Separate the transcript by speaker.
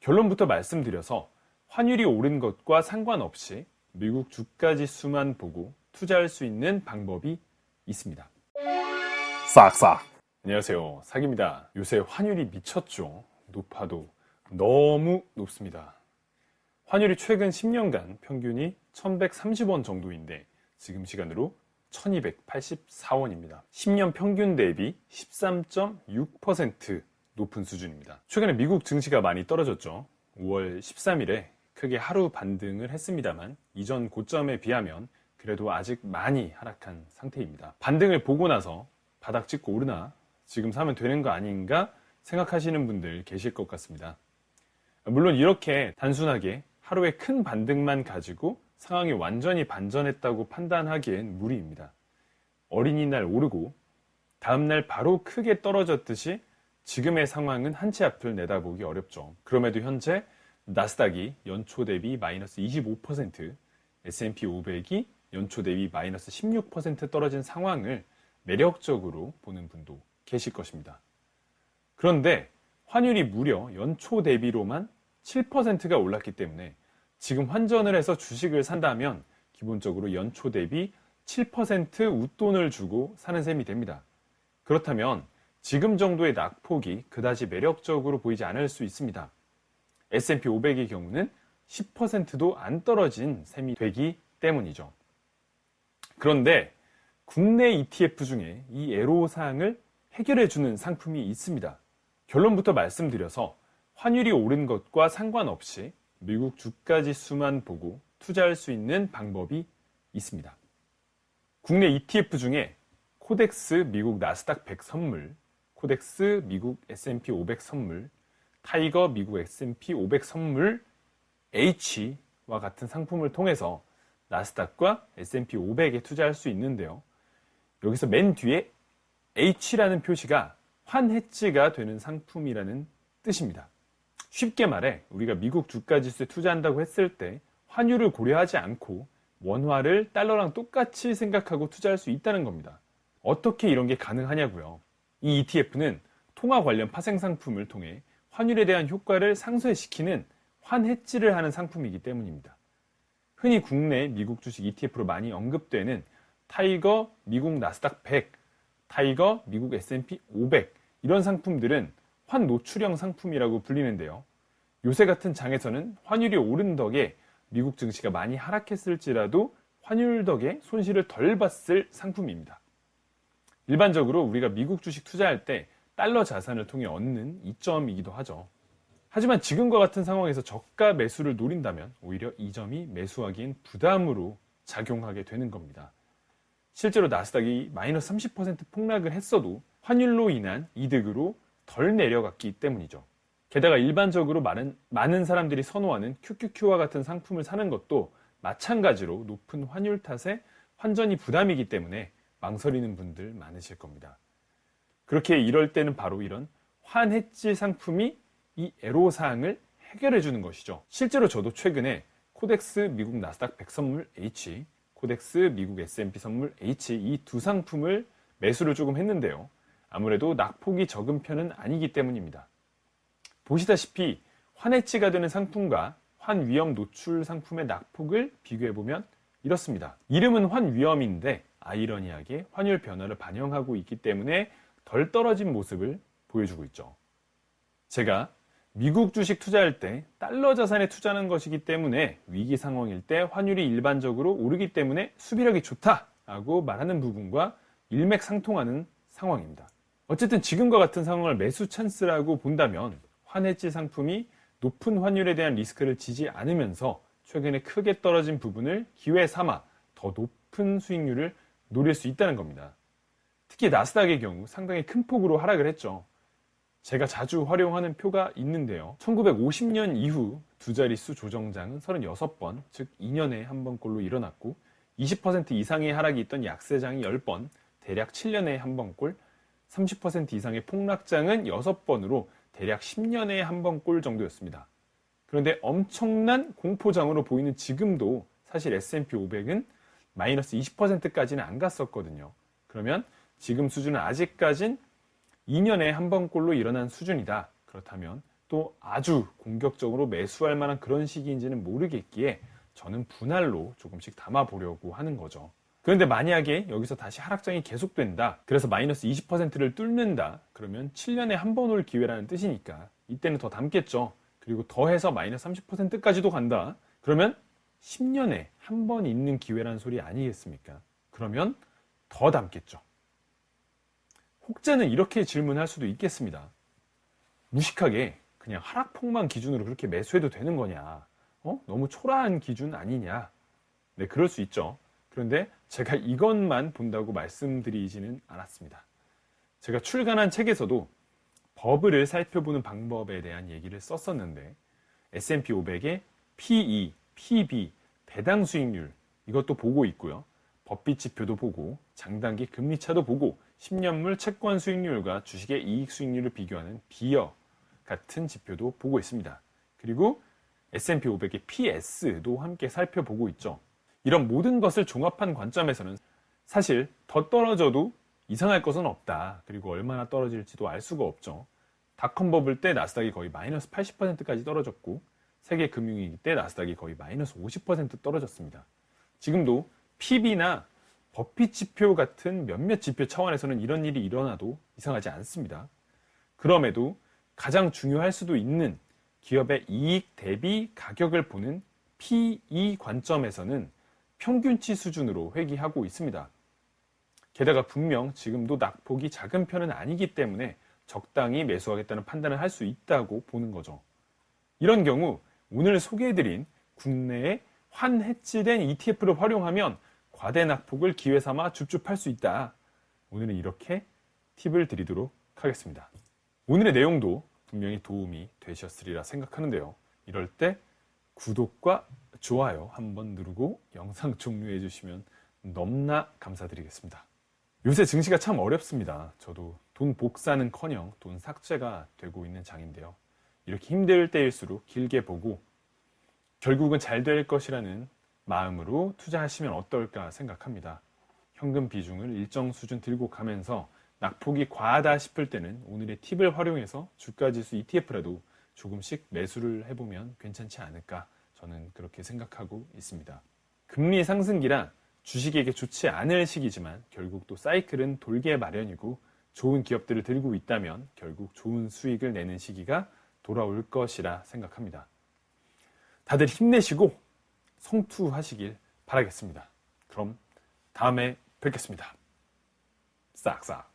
Speaker 1: 결론부터 말씀드려서 환율이 오른 것과 상관없이 미국 주가 지수만 보고 투자할 수 있는 방법이 있습니다. 싹싹. 안녕하세요, 사기입니다. 요새 환율이 미쳤죠. 높아도 너무 높습니다. 환율이 최근 10년간 평균이 1130원 정도인데 지금 시간으로 1284원입니다. 10년 평균 대비 13.6% 높은 수준입니다. 최근에 미국 증시가 많이 떨어졌죠. 5월 13일에 크게 하루 반등을 했습니다만 이전 고점에 비하면 그래도 아직 많이 하락한 상태입니다. 반등을 보고 나서 바닥 찍고 오르나 지금 사면 되는 거 아닌가 생각하시는 분들 계실 것 같습니다. 물론 이렇게 단순하게 하루에 큰 반등만 가지고 상황이 완전히 반전했다고 판단하기엔 무리입니다. 어린이날 오르고 다음날 바로 크게 떨어졌듯이 지금의 상황은 한 치 앞을 내다보기 어렵죠. 그럼에도 현재 나스닥이 연초 대비 마이너스 25%, S&P 500이 연초 대비 마이너스 16% 떨어진 상황을 매력적으로 보는 분도 계실 것입니다. 그런데 환율이 무려 연초 대비로만 7%가 올랐기 때문에 지금 환전을 해서 주식을 산다면 기본적으로 연초 대비 7% 웃돈을 주고 사는 셈이 됩니다. 그렇다면 지금 정도의 낙폭이 그다지 매력적으로 보이지 않을 수 있습니다. S&P 500의 경우는 10%도 안 떨어진 셈이 되기 때문이죠. 그런데 국내 ETF 중에 이 애로사항을 해결해주는 상품이 있습니다. 결론부터 말씀드려서 환율이 오른 것과 상관없이 미국 주가 지수만 보고 투자할 수 있는 방법이 있습니다. 국내 ETF 중에 코덱스 미국 나스닥 100 선물, 코덱스 미국 S&P 500 선물, 타이거 미국 S&P 500 선물 H와 같은 상품을 통해서 나스닥과 S&P 500에 투자할 수 있는데요. 여기서 맨 뒤에 H라는 표시가 환해지가 되는 상품이라는 뜻입니다. 쉽게 말해 우리가 미국 주가 지수에 투자한다고 했을 때 환율을 고려하지 않고 원화를 달러랑 똑같이 생각하고 투자할 수 있다는 겁니다. 어떻게 이런 게 가능하냐고요. 이 ETF는 통화 관련 파생 상품을 통해 환율에 대한 효과를 상쇄시키는 환해지를 하는 상품이기 때문입니다. 흔히 국내 미국 주식 ETF로 많이 언급되는 타이거 미국 나스닥 100, 타이거 미국 S&P 500 이런 상품들은 환노출형 상품이라고 불리는데요. 요새 같은 장에서는 환율이 오른 덕에 미국 증시가 많이 하락했을지라도 환율 덕에 손실을 덜 봤을 상품입니다. 일반적으로 우리가 미국 주식 투자할 때 달러 자산을 통해 얻는 이점이기도 하죠. 하지만 지금과 같은 상황에서 저가 매수를 노린다면 오히려 이 점이 매수하기엔 부담으로 작용하게 되는 겁니다. 실제로 나스닥이 마이너스 30% 폭락을 했어도 환율로 인한 이득으로 덜 내려갔기 때문이죠. 게다가 일반적으로 많은 사람들이 선호하는 QQQ와 같은 상품을 사는 것도 마찬가지로 높은 환율 탓에 환전이 부담이기 때문에 망설이는 분들 많으실 겁니다. 그렇게 이럴 때는 바로 이런 환해지 상품이 이 애로사항을 해결해 주는 것이죠. 실제로 저도 최근에 코덱스 미국 나스닥 100 선물 H, 코덱스 미국 S&P 선물 H 이 두 상품을 매수를 조금 했는데요. 아무래도 낙폭이 적은 편은 아니기 때문입니다. 보시다시피 환해지가 되는 상품과 환위험 노출 상품의 낙폭을 비교해보면 이렇습니다. 이름은 환위험인데 아이러니하게 환율 변화를 반영하고 있기 때문에 덜 떨어진 모습을 보여주고 있죠. 제가 미국 주식 투자할 때 달러 자산에 투자하는 것이기 때문에 위기 상황일 때 환율이 일반적으로 오르기 때문에 수비력이 좋다라고 말하는 부분과 일맥상통하는 상황입니다. 어쨌든 지금과 같은 상황을 매수 찬스라고 본다면 환해지 상품이 높은 환율에 대한 리스크를 지지 않으면서 최근에 크게 떨어진 부분을 기회 삼아 더 높은 수익률을 노릴 수 있다는 겁니다. 특히 나스닥의 경우 상당히 큰 폭으로 하락을 했죠. 제가 자주 활용하는 표가 있는데요. 1950년 이후 두 자릿수 조정장은 36번, 즉 2년에 한 번꼴로 일어났고 20% 이상의 하락이 있던 약세장이 10번, 대략 7년에 한 번꼴, 30% 이상의 폭락장은 6번으로 대략 10년에 한 번꼴 정도였습니다. 그런데 엄청난 공포장으로 보이는 지금도 사실 S&P 500은 마이너스 20%까지는 안 갔었거든요. 그러면 지금 수준은 아직까진 2년에 한 번꼴로 일어난 수준이다. 그렇다면 또 아주 공격적으로 매수할 만한 그런 시기인지는 모르겠기에 저는 분할로 조금씩 담아보려고 하는 거죠. 그런데 만약에 여기서 다시 하락장이 계속된다, 그래서 마이너스 20%를 뚫는다, 그러면 7년에 한 번 올 기회라는 뜻이니까 이때는 더 담겠죠. 그리고 더해서 마이너스 30%까지도 간다, 그러면 10년에 한 번 있는 기회라는 소리 아니겠습니까? 그러면 더 담겠죠. 혹자는 이렇게 질문할 수도 있겠습니다. 무식하게 그냥 하락폭만 기준으로 그렇게 매수해도 되는 거냐? 너무 초라한 기준 아니냐? 네, 그럴 수 있죠. 그런데 제가 이것만 본다고 말씀드리지는 않았습니다. 제가 출간한 책에서도 버블을 살펴보는 방법에 대한 얘기를 썼었는데, S&P 500의 PE, PB, 배당 수익률, 이것도 보고 있고요. 법비 지표도 보고, 장단기 금리차도 보고, 10년물 채권 수익률과 주식의 이익 수익률을 비교하는 비어 같은 지표도 보고 있습니다. 그리고 S&P 500의 PS도 함께 살펴보고 있죠. 이런 모든 것을 종합한 관점에서는 사실 더 떨어져도 이상할 것은 없다. 그리고 얼마나 떨어질지도 알 수가 없죠. 닷컴 버블 때 나스닥이 거의 마이너스 80%까지 떨어졌고, 세계 금융위기 때 나스닥이 거의 마이너스 50% 떨어졌습니다. 지금도 PB나 버핏 지표 같은 몇몇 지표 차원에서는 이런 일이 일어나도 이상하지 않습니다. 그럼에도 가장 중요할 수도 있는 기업의 이익 대비 가격을 보는 PE 관점에서는 평균치 수준으로 회귀하고 있습니다. 게다가 분명 지금도 낙폭이 작은 편은 아니기 때문에 적당히 매수하겠다는 판단을 할 수 있다고 보는 거죠. 이런 경우 오늘 소개해드린 국내의 환해지된 ETF를 활용하면 과대 낙폭을 기회 삼아 줍줍할 수 있다. 오늘은 이렇게 팁을 드리도록 하겠습니다. 오늘의 내용도 분명히 도움이 되셨으리라 생각하는데요. 이럴 때 구독과 좋아요 한번 누르고 영상 종료해 주시면 너무나 감사드리겠습니다. 요새 증시가 참 어렵습니다. 저도 돈 복사는커녕 돈 삭제가 되고 있는 장인데요. 이렇게 힘들 때일수록 길게 보고 결국은 잘 될 것이라는 마음으로 투자하시면 어떨까 생각합니다. 현금 비중을 일정 수준 들고 가면서 낙폭이 과하다 싶을 때는 오늘의 팁을 활용해서 주가지수 ETF라도 조금씩 매수를 해보면 괜찮지 않을까, 저는 그렇게 생각하고 있습니다. 금리 상승기라 주식에게 좋지 않을 시기지만 결국 또 사이클은 돌게 마련이고, 좋은 기업들을 들고 있다면 결국 좋은 수익을 내는 시기가 돌아올 것이라 생각합니다. 다들 힘내시고 성투하시길 바라겠습니다. 그럼 다음에 뵙겠습니다. 싹싹.